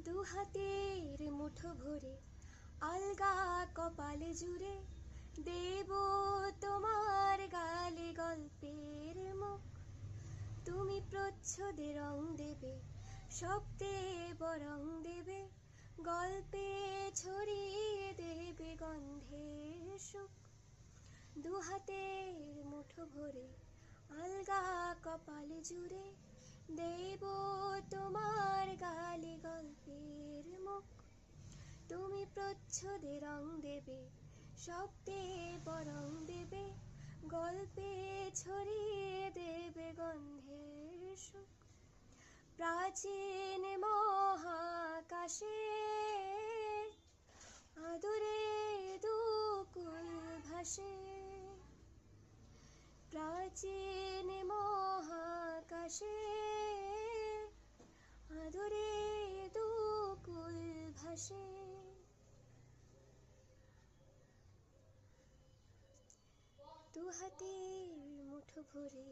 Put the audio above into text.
দুহাতের মুঠো ভরে আলগা কপালে জুড়ে দেব তোমার গালে গল্পের মুখ। তুমি প্রচ্ছদে রং দেবে, শব্দে বরং দেবে, গল্পে ছড়িয়ে দেবে গন্ধের সুখ। দুহাতের মুঠো ভরে আলগা কপালে জুড়ে দেব তোমার গালে গল্পের মুখ। তুমি প্রচ্ছদে রং দেবে, শব্দে বরং দেবে, গল্পে ছড়িয়ে দেবে গন্ধের সুখ। প্রাচীন মহাকাশে আদরে দুকুল ভাসে, প্রাচীন মহাকাশে আদরে দুকুল ভাসে। দুহাতের মুঠো ভরে